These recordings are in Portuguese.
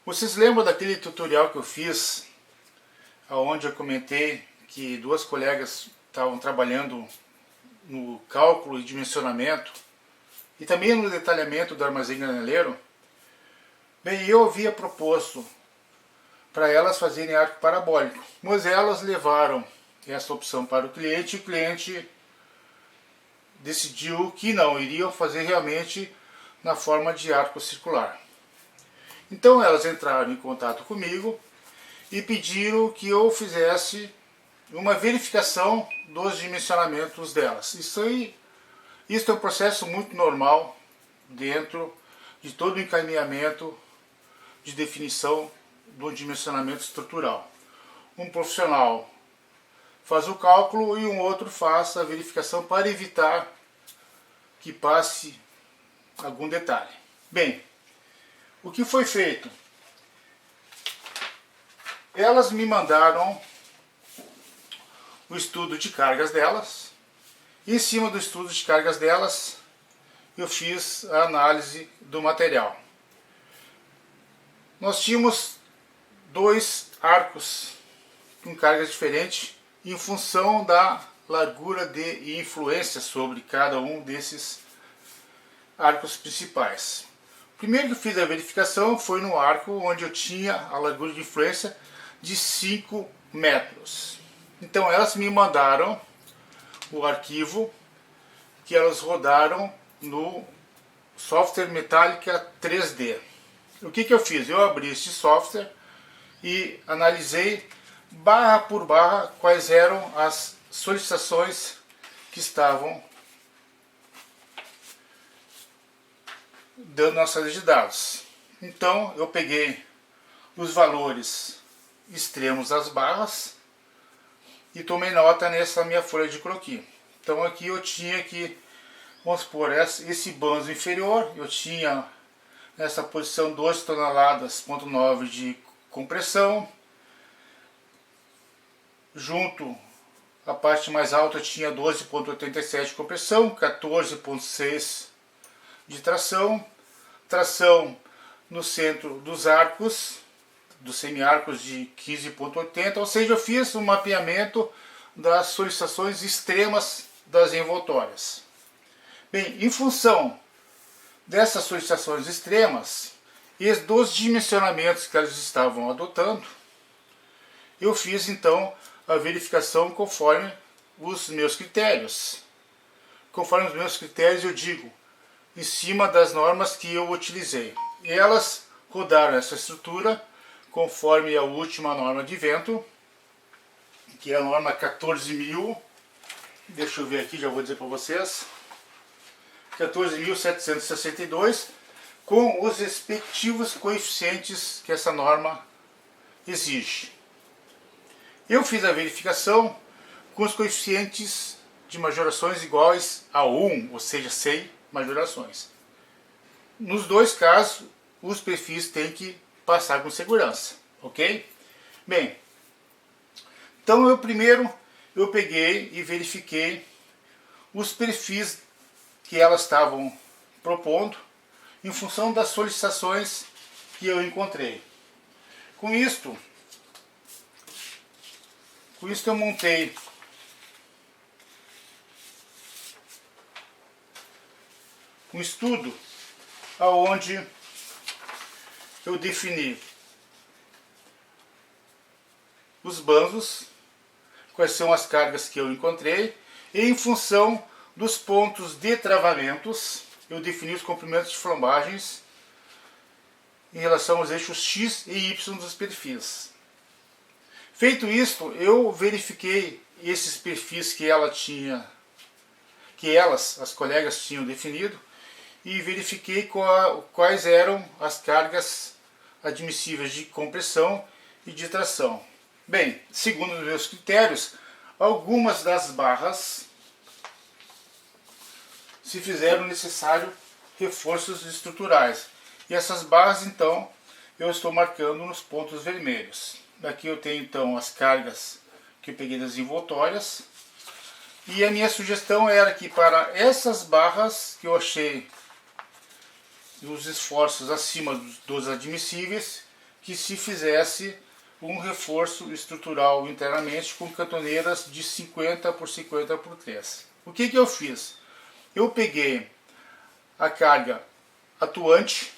Vocês lembram daquele tutorial que eu fiz, onde eu comentei que duas colegas estavam trabalhando no cálculo e dimensionamento e também no detalhamento do armazém graneleiro? Bem, eu havia proposto para elas fazerem arco parabólico, mas elas levaram essa opção para o cliente e o cliente decidiu que não, iriam fazer realmente na forma de arco circular. Então elas entraram em contato comigo e pediram que eu fizesse uma verificação dos dimensionamentos delas. Isso é um processo muito normal dentro de todo o encaminhamento de definição do dimensionamento estrutural. Um profissional faz o cálculo e um outro faz a verificação para evitar que passe algum detalhe. Bem, o que foi feito? Elas me mandaram o estudo de cargas delas, e em cima do estudo de cargas delas eu fiz a análise do material. Nós tínhamos dois arcos com cargas diferentes em função da largura de influência sobre cada um desses arcos principais. Primeiro que eu fiz a verificação foi no arco onde eu tinha a largura de influência de 5 metros. Então elas me mandaram o arquivo que elas rodaram no software Metallica 3D. O que eu fiz? Eu abri este software e analisei barra por barra quais eram as solicitações que estavam dando na sala de dados. Então eu peguei os valores extremos das barras e tomei nota nessa minha folha de croquis. Então aqui eu tinha que, vamos supor, esse banzo inferior, eu tinha nessa posição 12 toneladas, 0,9 de compressão. Junto, a parte mais alta tinha 12,87 de compressão, 14,6 de tração. Tração no centro dos arcos, dos semi-arcos de 15,80, ou seja, eu fiz um mapeamento das solicitações extremas das envoltórias. Bem, em função dessas solicitações extremas e dos dimensionamentos que elas estavam adotando, eu fiz então a verificação conforme os meus critérios. Conforme os meus critérios eu digo, em cima das normas que eu utilizei. E elas rodaram essa estrutura conforme a última norma de vento, que é a norma 14.000, deixa eu ver aqui, já vou dizer para vocês, 14.762, com os respectivos coeficientes que essa norma exige. Eu fiz a verificação com os coeficientes de majorações iguais a 1, ou seja, 100 majorações. Nos dois casos, os perfis têm que passar com segurança, ok? Bem, então eu peguei e verifiquei os perfis que elas estavam propondo em função das solicitações que eu encontrei. Com isto eu montei um estudo onde eu defini os banzos, quais são as cargas que eu encontrei, e em função dos pontos de travamentos, eu defini os comprimentos de flambagens em relação aos eixos X e Y dos perfis. Feito isto, eu verifiquei esses perfis que as colegas tinham definido, e verifiquei quais eram as cargas admissíveis de compressão e de tração. Bem, segundo os meus critérios, algumas das barras se fizeram necessário reforços estruturais. E essas barras, então, eu estou marcando nos pontos vermelhos. Aqui eu tenho, então, as cargas que eu peguei das envoltórias. E a minha sugestão era que para essas barras que eu achei os esforços acima dos admissíveis, que se fizesse um reforço estrutural internamente com cantoneiras de 50 por 50 por 3. O que eu fiz? Eu peguei a carga atuante,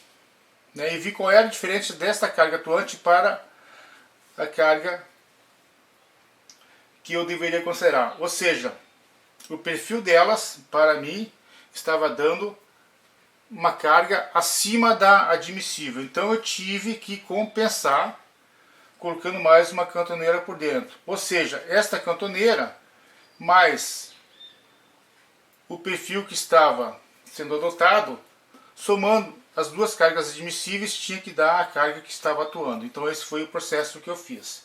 né, e vi qual era a diferença desta carga atuante para a carga que eu deveria considerar. Ou seja, o perfil delas, para mim, estava dando uma carga acima da admissível. Então eu tive que compensar colocando mais uma cantoneira por dentro. Ou seja, esta cantoneira mais o perfil que estava sendo adotado, somando as duas cargas admissíveis, tinha que dar a carga que estava atuando. Então esse foi o processo que eu fiz.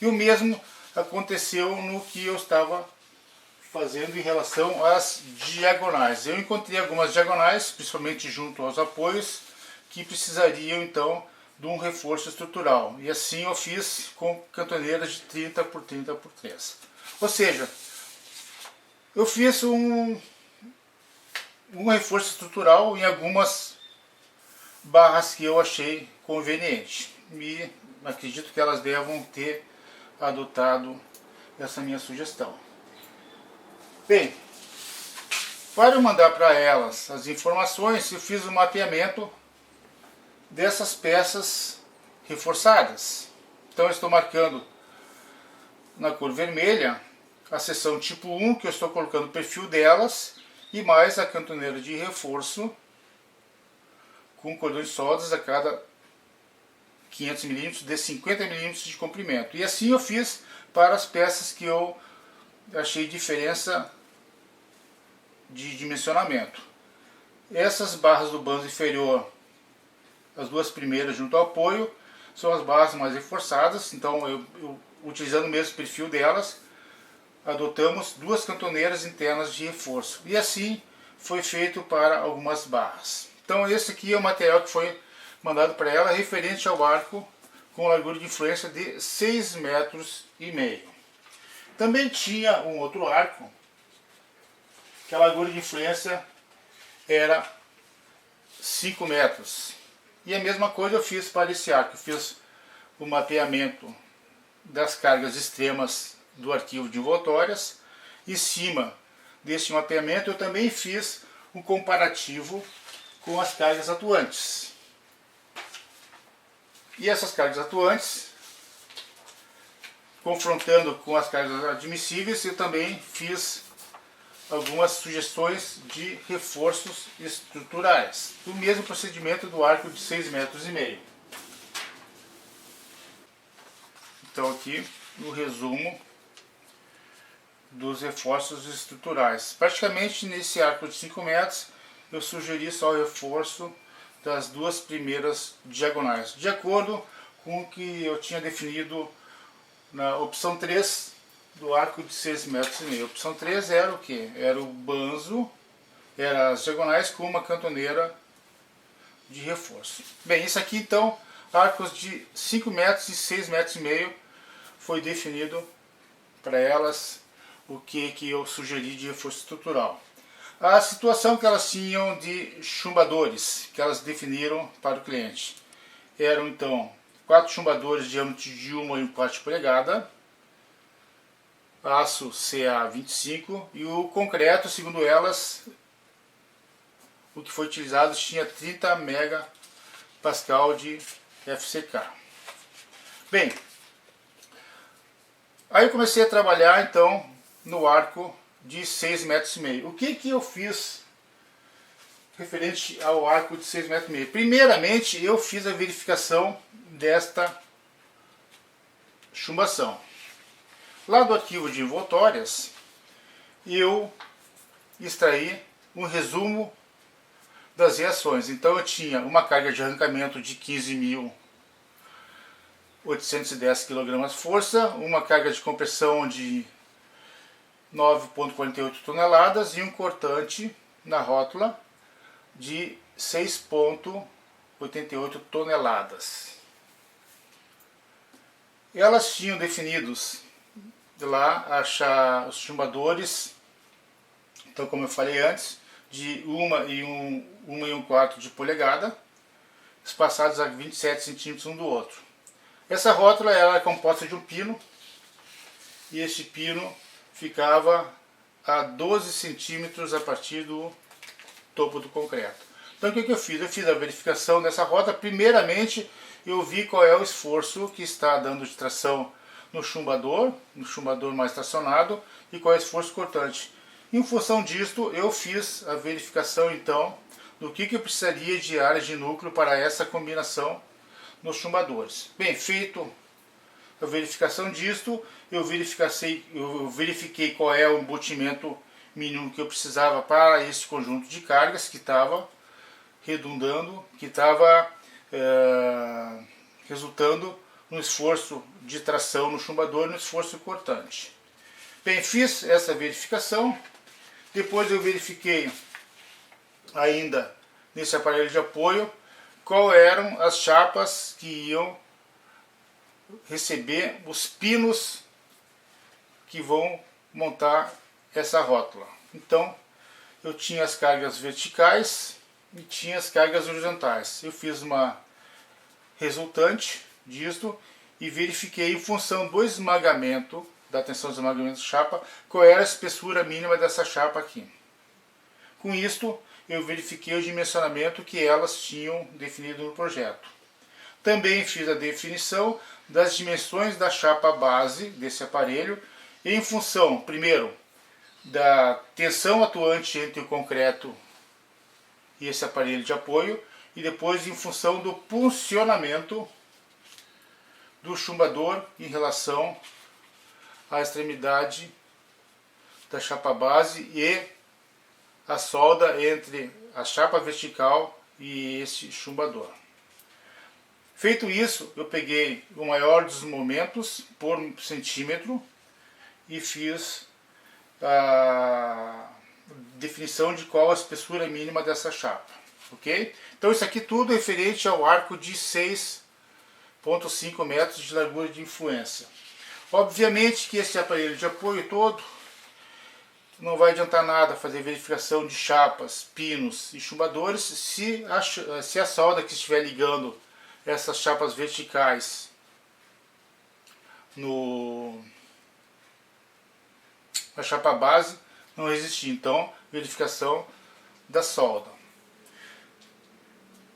E o mesmo aconteceu no que eu estava fazendo em relação às diagonais. Eu encontrei algumas diagonais, principalmente junto aos apoios, que precisariam então de um reforço estrutural. E assim eu fiz com cantoneiras de 30 por 30 por 3. Ou seja, eu fiz um reforço estrutural em algumas barras que eu achei conveniente. E acredito que elas devam ter adotado essa minha sugestão. Bem, para eu mandar para elas as informações, eu fiz um mapeamento dessas peças reforçadas. Então eu estou marcando na cor vermelha a seção tipo 1, que eu estou colocando o perfil delas, e mais a cantoneira de reforço com cordões de soldas a cada 500 mm de 50 mm de comprimento. E assim eu fiz para as peças que eu achei diferença de dimensionamento. Essas barras do banzo inferior, as duas primeiras junto ao apoio, são as barras mais reforçadas. Então eu utilizando o mesmo perfil delas, adotamos duas cantoneiras internas de reforço. E assim foi feito para algumas barras. Então esse aqui é o material que foi mandado para ela, referente ao arco com largura de influência de 6,5 metros. Também tinha um outro arco, que a largura de influência era 5 metros. E a mesma coisa eu fiz para esse arco. Eu fiz o mapeamento das cargas extremas do arquivo de envoltórias. Em cima desse mapeamento eu também fiz um comparativo com as cargas atuantes. E essas cargas atuantes, confrontando com as cargas admissíveis, eu também fiz algumas sugestões de reforços estruturais, do mesmo procedimento do arco de 6,5 metros. Então aqui o resumo dos reforços estruturais. Praticamente nesse arco de 5 metros eu sugeri só o reforço das duas primeiras diagonais, de acordo com o que eu tinha definido na opção 3 do arco de 6,5 metros. A opção 3 era o que? Era o banzo, era as diagonais com uma cantoneira de reforço. Bem, isso aqui então, arcos de 5 metros e 6,5 metros, foi definido para elas o que eu sugeri de reforço estrutural. A situação que elas tinham de chumbadores, que elas definiram para o cliente, eram então 4 chumbadores de diâmetro de 1,4 polegada, aço CA25, e o concreto, segundo elas, o que foi utilizado tinha 30 megapascal de FCK. Bem, aí eu comecei a trabalhar então no arco de 6,5 metros. O que eu fiz referente ao arco de 6,5 metros? Primeiramente eu fiz a verificação desta chumbação. Lá do arquivo de envoltórias eu extraí um resumo das reações. Então eu tinha uma carga de arrancamento de 15.810 kg força, uma carga de compressão de 9,48 toneladas e um cortante na rótula de 6,88 toneladas. Elas tinham definidos de lá achar os chumbadores Então, como eu falei antes, de 1 1/4 de polegada, espaçados a 27 centímetros um do outro. Essa rótula ela é composta de um pino, e este pino ficava a 12 centímetros a partir do topo do concreto. Então o que eu fiz? Eu fiz a verificação dessa rótula. Primeiramente eu vi qual é o esforço que está dando de tração no chumbador mais tracionado, e qual é o esforço cortante. Em função disto, eu fiz a verificação então do que eu precisaria de área de núcleo para essa combinação nos chumbadores. Bem, feito a verificação disto, eu verifiquei qual é o embutimento mínimo que eu precisava para esse conjunto de cargas que estava redundando, que estava resultando no esforço de tração no chumbador e no esforço cortante. Bem, fiz essa verificação. Depois eu verifiquei ainda nesse aparelho de apoio qual eram as chapas que iam receber os pinos que vão montar essa rótula. Então eu tinha as cargas verticais e tinha as cargas horizontais. Eu fiz uma resultante disto e verifiquei em função do esmagamento, da tensão de esmagamento da chapa, qual era a espessura mínima dessa chapa aqui. Com isto eu verifiquei o dimensionamento que elas tinham definido no projeto. Também fiz a definição das dimensões da chapa base desse aparelho, em função, primeiro, da tensão atuante entre o concreto e esse aparelho de apoio, e depois em função do posicionamento do chumbador em relação à extremidade da chapa base e a solda entre a chapa vertical e esse chumbador. Feito isso, eu peguei o maior dos momentos por centímetro e fiz a definição de qual a espessura mínima dessa chapa, ok? Então isso aqui tudo é referente ao arco de 6,5 metros de largura de influência. Obviamente que esse aparelho de apoio todo não vai adiantar nada fazer verificação de chapas, pinos e chumbadores se a solda que estiver ligando essas chapas verticais na chapa base não existir. Então, verificação da solda.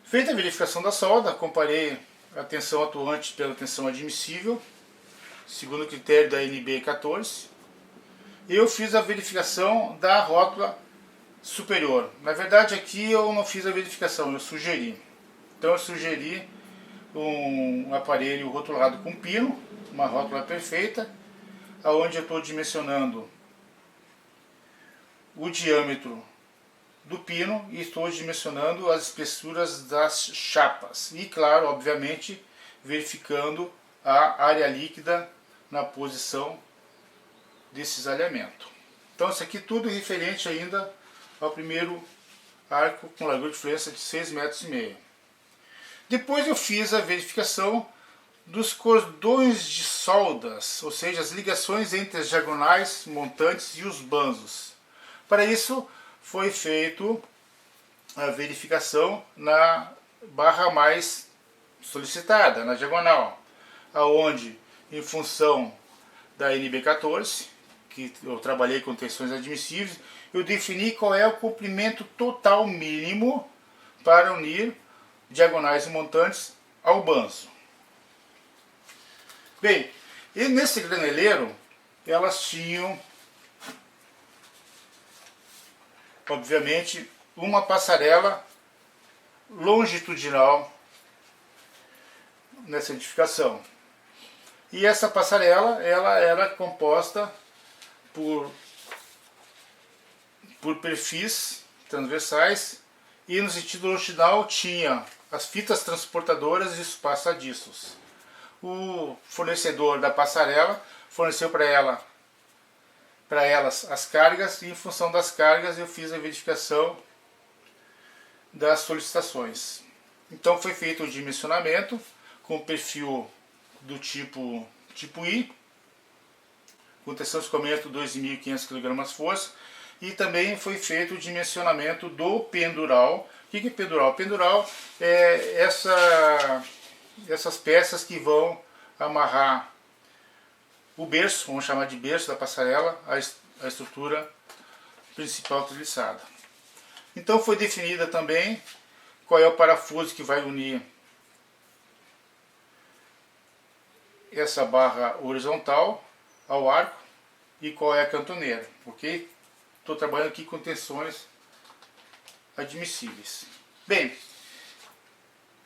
Feita a verificação da solda, comparei a tensão atuante pela tensão admissível, segundo o critério da NB 14. Eu fiz a verificação da rótula superior. Na verdade aqui eu não fiz a verificação, eu sugeri. Então eu sugeri um aparelho rotulado com pino, uma rótula perfeita, onde eu estou dimensionando o diâmetro do pino e estou dimensionando as espessuras das chapas. E claro, obviamente, verificando a área líquida na posição desse cisalhamento. Então isso aqui tudo referente ainda ao primeiro arco com largura de influência de 6,5 metros. Depois eu fiz a verificação dos cordões de soldas, ou seja, as ligações entre as diagonais, montantes e os banzos. Para isso foi feito a verificação na barra mais solicitada, na diagonal, aonde em função da NB 14, que eu trabalhei com tensões admissíveis, eu defini qual é o comprimento total mínimo para unir diagonais e montantes ao banzo. Bem, e nesse graneleiro elas tinham, obviamente, uma passarela longitudinal nessa edificação. E essa passarela ela era composta por perfis transversais, e no sentido longitudinal tinha as fitas transportadoras e os passadiços. O fornecedor da passarela forneceu para elas as cargas, e em função das cargas eu fiz a verificação das solicitações. Então foi feito o dimensionamento com perfil do tipo I, com tensão de escoamento 2.500 kg força, e também foi feito o dimensionamento do pendural. O que é pendural? Pendural é essas peças que vão amarrar o berço, vamos chamar de berço da passarela, a estrutura principal treliçada. Então foi definida também qual é o parafuso que vai unir essa barra horizontal ao arco e qual é a cantoneira, ok? Estou trabalhando aqui com tensões admissíveis. Bem,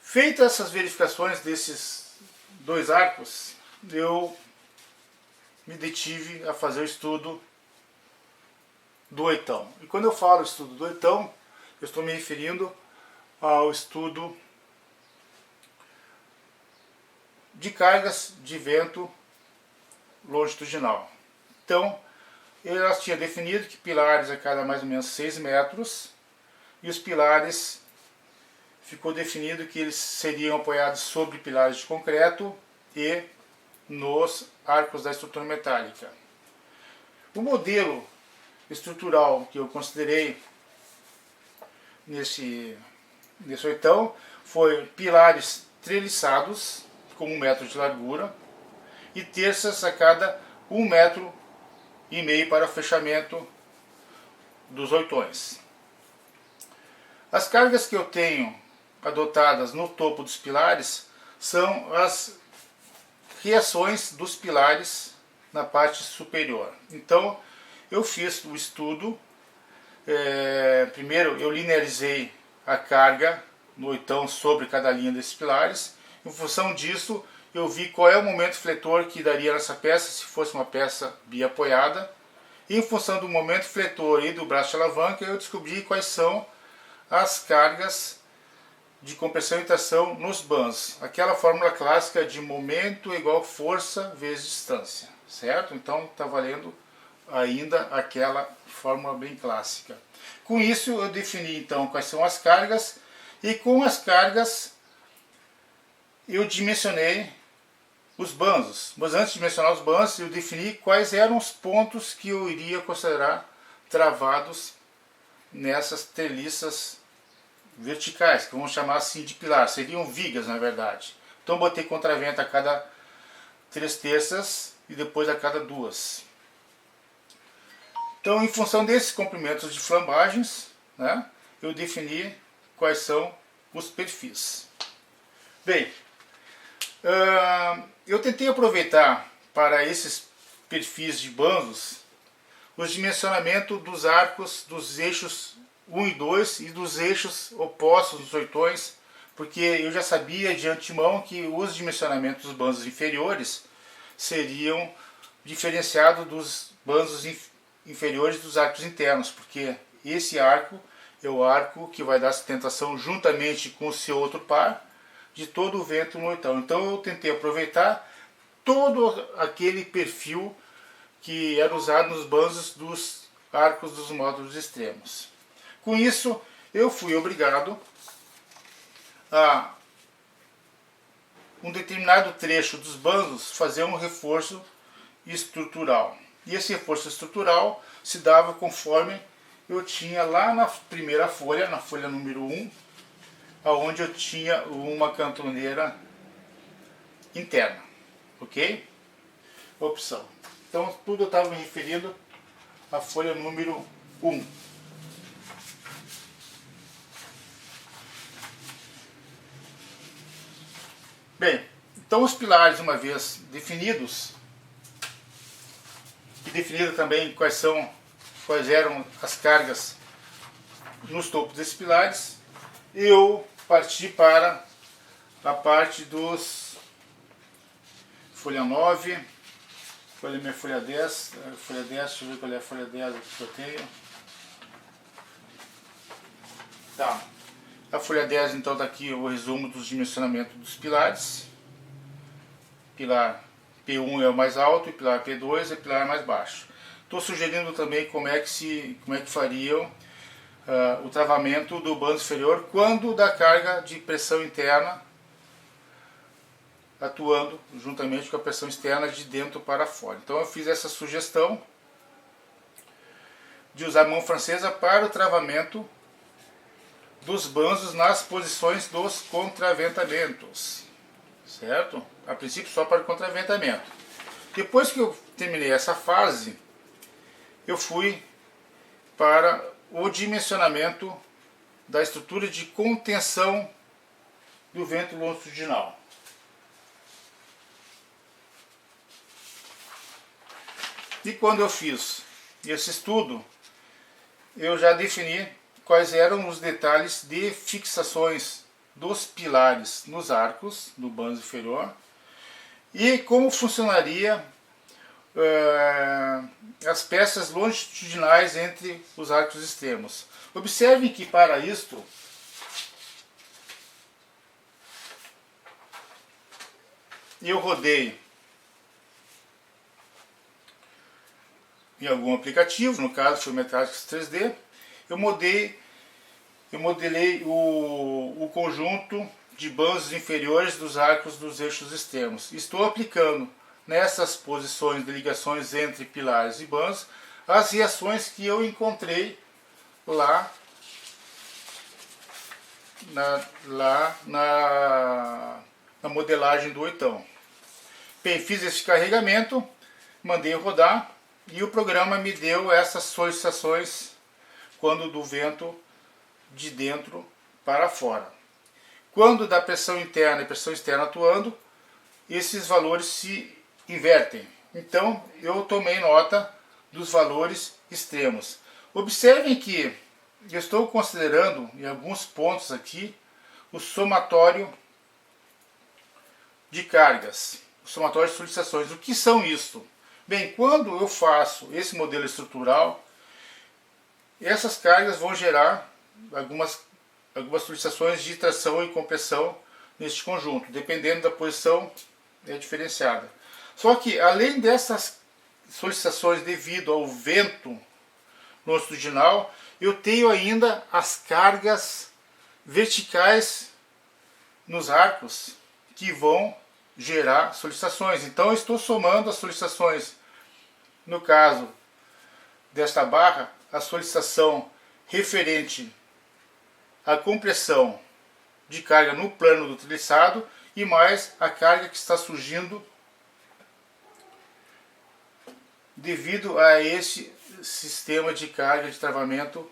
feitas essas verificações desses dois arcos, eu me detive a fazer o estudo do oitão. E quando eu falo estudo do oitão, eu estou me referindo ao estudo de cargas de vento longitudinal. Então, elas tinham definido que pilares a cada mais ou menos 6 metros, e os pilares, ficou definido que eles seriam apoiados sobre pilares de concreto e nos arcos da estrutura metálica. O modelo estrutural que eu considerei nesse oitão foi pilares treliçados com 1 metro de largura e terças a cada 1,5 metro para fechamento dos oitões. As cargas que eu tenho adotadas no topo dos pilares são as reações dos pilares na parte superior. Então eu fiz o estudo, primeiro eu linearizei a carga no oitão sobre cada linha desses pilares. Em função disso eu vi qual é o momento fletor que daria nessa peça se fosse uma peça biapoiada. E em função do momento fletor e do braço de alavanca eu descobri quais são as cargas de compressão e tração nos bandos. Aquela fórmula clássica de momento igual força vezes distância, certo? Então está valendo ainda aquela fórmula bem clássica. Com isso eu defini então quais são as cargas, e com as cargas eu dimensionei os bandos. Mas antes de dimensionar os bandos eu defini quais eram os pontos que eu iria considerar travados nessas treliças verticais, que vamos chamar assim de pilar, seriam vigas na verdade. Então botei contravento a cada 3/3 e depois a cada 2. Então, em função desses comprimentos de flambagens, né, eu defini quais são os perfis. Bem, eu tentei aproveitar para esses perfis de bandos os dimensionamentos dos arcos dos eixos 1 e 2 e dos eixos opostos dos oitões, porque eu já sabia de antemão que os dimensionamentos dos bandos inferiores seriam diferenciados dos bandos inferiores dos arcos internos, porque esse arco é o arco que vai dar sustentação juntamente com o seu outro par de todo o vento no oitão. Então eu tentei aproveitar todo aquele perfil que era usado nos bandos dos arcos dos módulos extremos. Com isso, eu fui obrigado a um determinado trecho dos bandos fazer um reforço estrutural. E esse reforço estrutural se dava conforme eu tinha lá na primeira folha, na folha número 1, onde eu tinha uma cantoneira interna, ok? Opção. Então tudo eu estava me referindo à folha número 1. Bem, então os pilares, uma vez definidos, e definido também quais eram as cargas nos topos desses pilares, eu parti para a parte dos folha 9, minha folha 10, deixa eu ver qual é a folha 10 que eu tenho. Tá. A folha 10 então está aqui o resumo dos dimensionamentos dos pilares. Pilar P1 é o mais alto e pilar P2 é o pilar mais baixo. Estou sugerindo também como é que fariam o travamento do bando inferior quando da carga de pressão interna atuando juntamente com a pressão externa de dentro para fora. Então eu fiz essa sugestão. de usar a mão francesa para o travamento dos banzos nas posições dos contraventamentos, certo? A princípio só para o contraventamento. Depois que eu terminei essa fase, eu fui para o dimensionamento da estrutura de contenção do vento longitudinal. E quando eu fiz esse estudo, eu já defini quais eram os detalhes de fixações dos pilares nos arcos do banzo inferior e como funcionaria as peças longitudinais entre os arcos extremos. Observem que para isto eu rodei em algum aplicativo, no caso foi o Metratics 3D, eu modelei o conjunto de banzos inferiores dos arcos dos eixos extremos. Estou aplicando nessas posições de ligações entre pilares e banzos as reações que eu encontrei lá na modelagem do oitão. Bem, fiz esse carregamento, mandei rodar e o programa me deu essas solicitações quando do vento de dentro para fora. Quando da pressão interna e pressão externa atuando, esses valores se invertem. Então eu tomei nota dos valores extremos. Observem que eu estou considerando em alguns pontos aqui o somatório de cargas, o somatório de solicitações. O que são isto? Bem, quando eu faço esse modelo estrutural, essas cargas vão gerar algumas solicitações de tração e compressão neste conjunto, dependendo da posição diferenciada. Só que, além dessas solicitações devido ao vento longitudinal, eu tenho ainda as cargas verticais nos arcos que vão gerar solicitações. Então eu estou somando as solicitações. No caso desta barra, a solicitação referente à compressão de carga no plano do treliçado e mais a carga que está surgindo devido a esse sistema de carga de travamento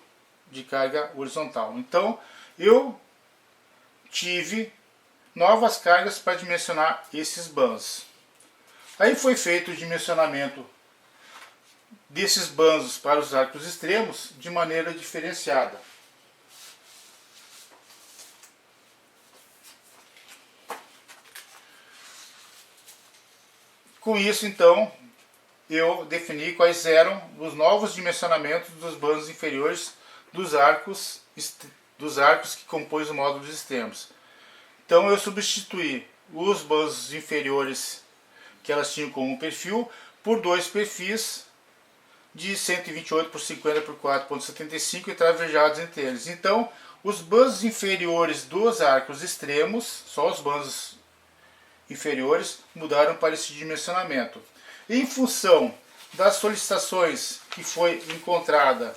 de carga horizontal. Então eu tive novas cargas para dimensionar esses banzos. Aí foi feito o dimensionamento desses banzos para os arcos extremos de maneira diferenciada. Com isso, então, eu defini quais eram os novos dimensionamentos dos banzos inferiores dos arcos que compõem o módulo dos extremos. Então eu substituí os banzos inferiores que elas tinham como perfil por dois perfis de 128 por 50 por 4,75 e travejados entre eles. Então os banzos inferiores dos arcos extremos, só os banzos inferiores, mudaram para esse dimensionamento. Em função das solicitações que foi encontrada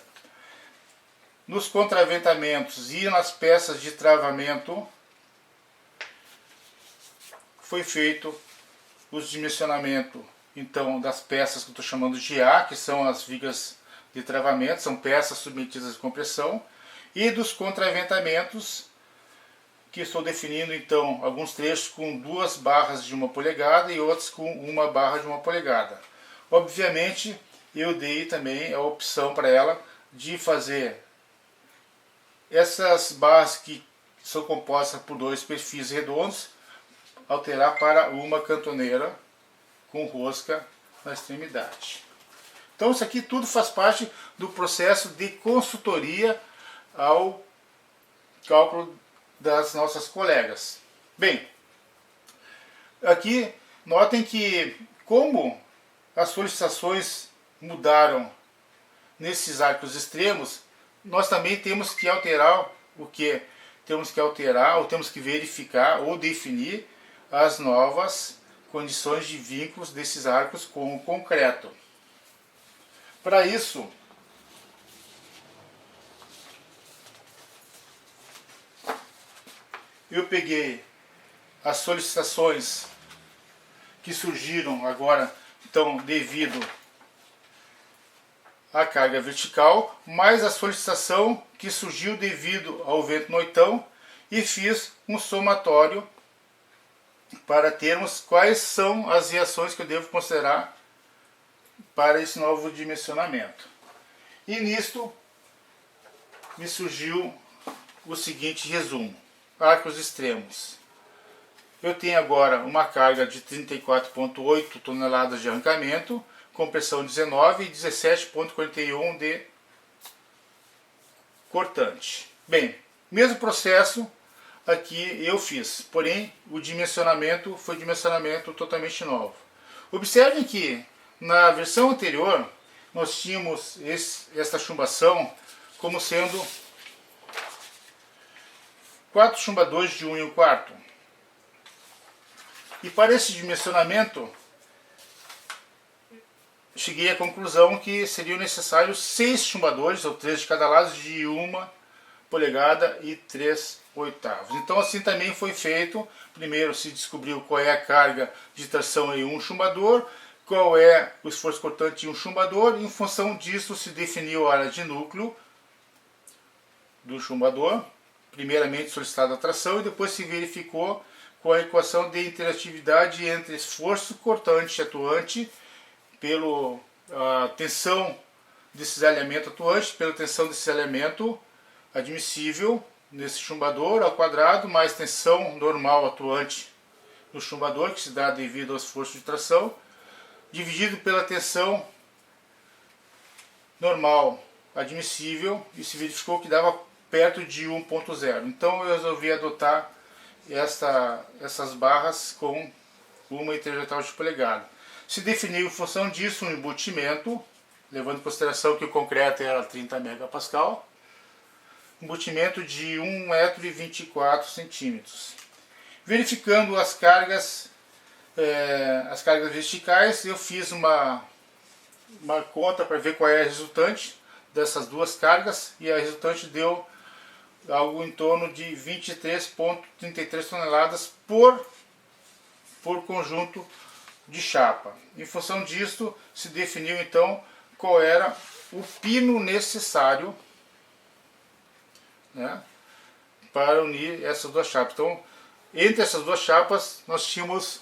nos contraventamentos e nas peças de travamento, foi feito o dimensionamento então das peças que eu estou chamando de A, que são as vigas de travamento, são peças submetidas à compressão, e dos contraventamentos, que estou definindo então alguns trechos com 2 barras de 1 polegada e outros com 1 barra de 1 polegada. Obviamente eu dei também a opção para ela de fazer essas barras que são compostas por 2 perfis redondos, alterar para uma cantoneira com rosca na extremidade. Então isso aqui tudo faz parte do processo de consultoria ao cálculo das nossas colegas. Bem, aqui notem que como as solicitações mudaram nesses arcos extremos, nós também temos que alterar o que? Temos que alterar ou temos que verificar ou definir as novas condições de vínculos desses arcos com o concreto. Para isso, eu peguei as solicitações que surgiram agora, então, devido à carga vertical, mais a solicitação que surgiu devido ao vento noitão, e fiz um somatório para termos quais são as reações que eu devo considerar para esse novo dimensionamento. E nisto me surgiu o seguinte resumo: arcos extremos. Eu tenho agora uma carga de 34,8 toneladas de arrancamento, com pressão 19 e 17,41 de cortante. Bem, mesmo processo aqui eu fiz, porém o dimensionamento foi dimensionamento totalmente novo. Observem que na versão anterior nós tínhamos esta chumbação como sendo 4 chumbadores de 1 1/4. E para esse dimensionamento, cheguei à conclusão que seriam necessários 6 chumbadores, ou 3 de cada lado, de 1 polegada e 3/8. Então assim também foi feito. Primeiro se descobriu qual é a carga de tração em um chumbador, qual é o esforço cortante em um chumbador, e em função disso se definiu a área de núcleo do chumbador, primeiramente solicitada a tração, e depois se verificou com a equação de interatividade entre esforço cortante atuante pela tensão de cisalhamento atuante, pela tensão de cisalhamento admissível nesse chumbador ao quadrado, mais tensão normal atuante no chumbador, que se dá devido ao esforço de tração, dividido pela tensão normal admissível, e se verificou que dava perto de 1,0. Então eu resolvi adotar essas barras com 1,3 de polegada. Se definiu em função disso um embutimento, levando em consideração que o concreto era 30 megapascal, embutimento de 1,24 m. Verificando as cargas verticais, eu fiz uma conta para ver qual é a resultante dessas duas cargas, e a resultante deu algo em torno de 23,33 toneladas por conjunto de chapa. Em função disso, se definiu então qual era o pino necessário, né, para unir essas duas chapas. Então, entre essas duas chapas, nós tínhamos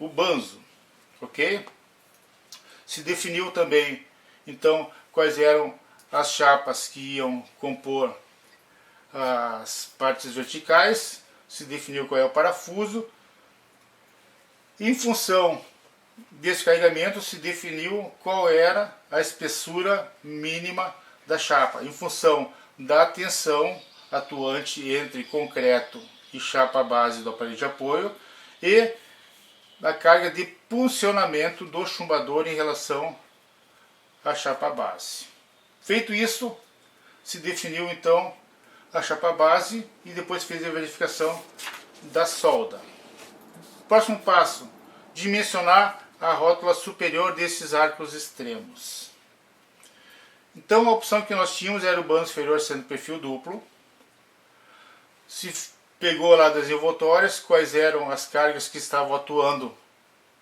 o banzo, ok? Se definiu também, então, quais eram as chapas que iam compor as partes verticais, se definiu qual é o parafuso. Em função desse carregamento, se definiu qual era a espessura mínima da chapa, em função da tensão atuante entre concreto e chapa base do aparelho de apoio, e da carga de puncionamento do chumbador em relação à chapa base. Feito isso, se definiu então a chapa base e depois fez a verificação da solda. Próximo passo: dimensionar a rótula superior desses arcos extremos. Então a opção que nós tínhamos era o banzo inferior sendo perfil duplo. Se pegou lá das envoltórias quais eram as cargas que estavam atuando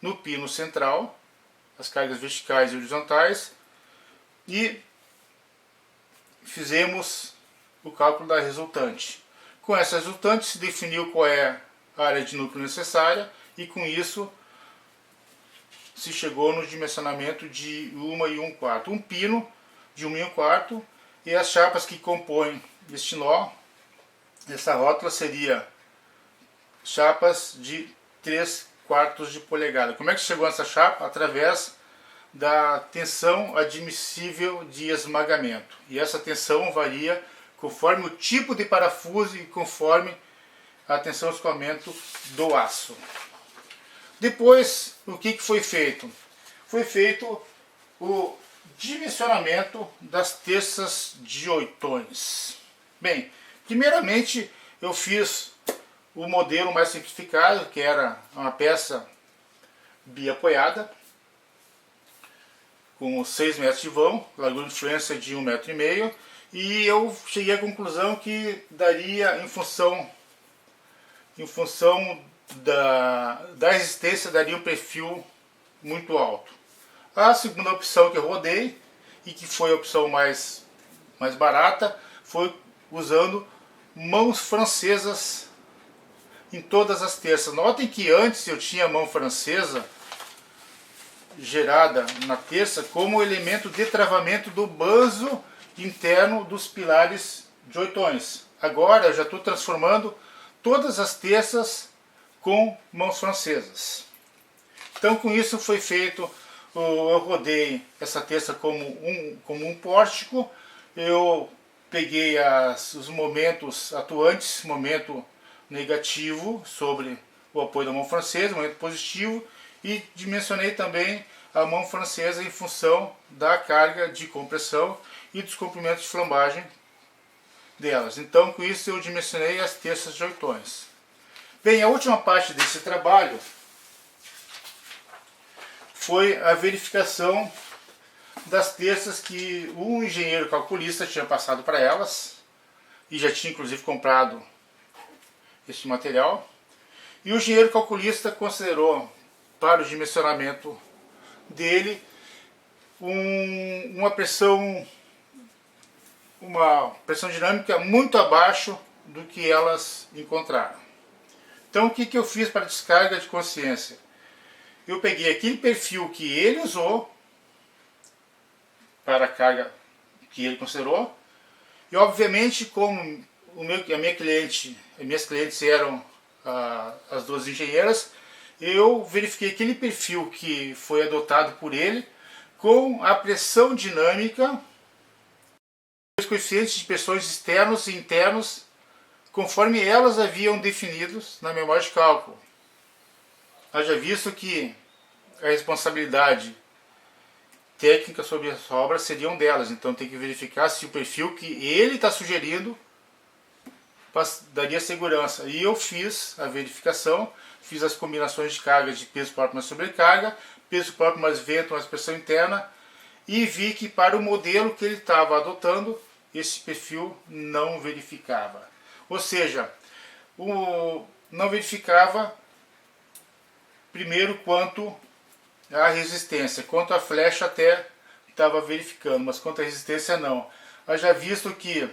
no pino central, as cargas verticais e horizontais, e fizemos o cálculo da resultante. Com essa resultante se definiu qual é a área de núcleo necessária, e com isso se chegou no dimensionamento de 1 1/4. Um pino de 1 1/4, e as chapas que compõem este nó, essa rótula, seria chapas de 3/4 de polegada. Como é que chegou essa chapa? Através da tensão admissível de esmagamento. E essa tensão varia conforme o tipo de parafuso e conforme a tensão de escoamento do aço. Depois, o que foi feito? Foi feito o dimensionamento das terças de oitões. Bem, primeiramente eu fiz o modelo mais simplificado, que era uma peça biapoiada, com 6 metros de vão, largura de influência de 1,5 m, e eu cheguei à conclusão que daria, em função da resistência, daria um perfil muito alto. A segunda opção que eu rodei, e que foi a opção mais barata, foi usando mãos francesas em todas as terças. Notem que antes eu tinha mão francesa gerada na terça como elemento de travamento do banzo interno dos pilares de oitões. Agora eu já estou transformando todas as terças com mãos francesas. Então com isso foi feito, eu rodei essa terça como um pórtico, eu peguei os momentos atuantes, momento negativo sobre o apoio da mão francesa, momento positivo, e dimensionei também a mão francesa em função da carga de compressão e dos comprimentos de flambagem delas. Então com isso eu dimensionei as terças de oitões. Bem, a última parte desse trabalho foi a verificação das terças que o engenheiro calculista tinha passado para elas, e já tinha inclusive comprado este material, e o engenheiro calculista considerou para o dimensionamento dele uma pressão dinâmica muito abaixo do que elas encontraram. Então o que eu fiz para a descarga de consciência? Eu peguei aquele perfil que ele usou para a carga que ele considerou, e obviamente como as minhas clientes eram as duas engenheiras, eu verifiquei aquele perfil que foi adotado por ele com a pressão dinâmica, os coeficientes de pressões externos e internos, conforme elas haviam definidos na memória de cálculo. Haja visto que a responsabilidade técnica sobre as obras seriam delas, então tem que verificar se o perfil que ele está sugerindo daria segurança. E eu fiz a verificação, fiz as combinações de cargas de peso próprio mais sobrecarga, peso próprio mais vento mais pressão interna, e vi que para o modelo que ele estava adotando, esse perfil não verificava. Ou seja, não verificava primeiro quanto a resistência, quanto a flecha até estava verificando, mas quanto a resistência não. Haja visto que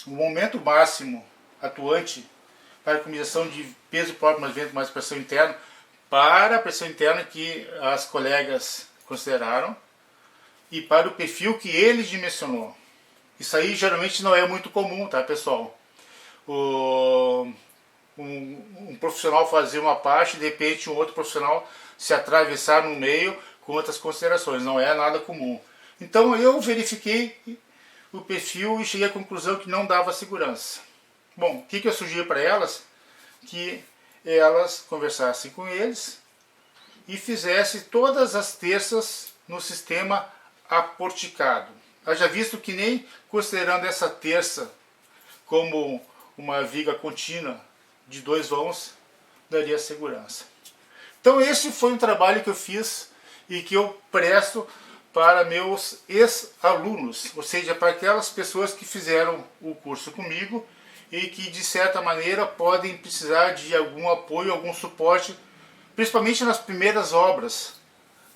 o momento máximo atuante para a combinação de peso próprio mais vento mais pressão interna, para a pressão interna que as colegas consideraram e para o perfil que ele dimensionou. Isso aí geralmente não é muito comum, tá, pessoal? Um profissional fazer uma parte, de repente um outro profissional se atravessar no meio com outras considerações, não é nada comum. Então eu verifiquei o perfil e cheguei à conclusão que não dava segurança. Bom, o que eu sugiro para elas? Que elas conversassem com eles e fizessem todas as terças no sistema aporticado. Haja visto que nem considerando essa terça como uma viga contínua de 2 vãos daria segurança. Então esse foi um trabalho que eu fiz e que eu presto para meus ex-alunos, ou seja, para aquelas pessoas que fizeram o curso comigo e que de certa maneira podem precisar de algum apoio, algum suporte, principalmente nas primeiras obras,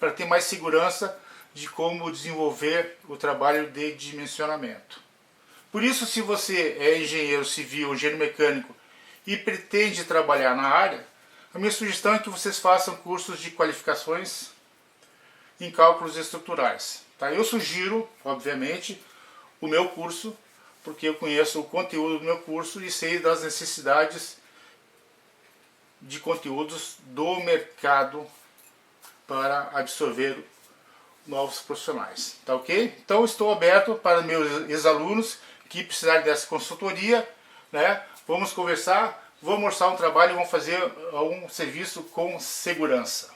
para ter mais segurança de como desenvolver o trabalho de dimensionamento. Por isso, se você é engenheiro civil, engenheiro mecânico e pretende trabalhar na área, a minha sugestão é que vocês façam cursos de qualificações em cálculos estruturais. Tá? Eu sugiro, obviamente, o meu curso, porque eu conheço o conteúdo do meu curso e sei das necessidades de conteúdos do mercado para absorver novos profissionais. Tá ok? Então estou aberto para meus ex-alunos que precisarem dessa consultoria, né? Vamos conversar, vamos mostrar um trabalho e vamos fazer um serviço com segurança.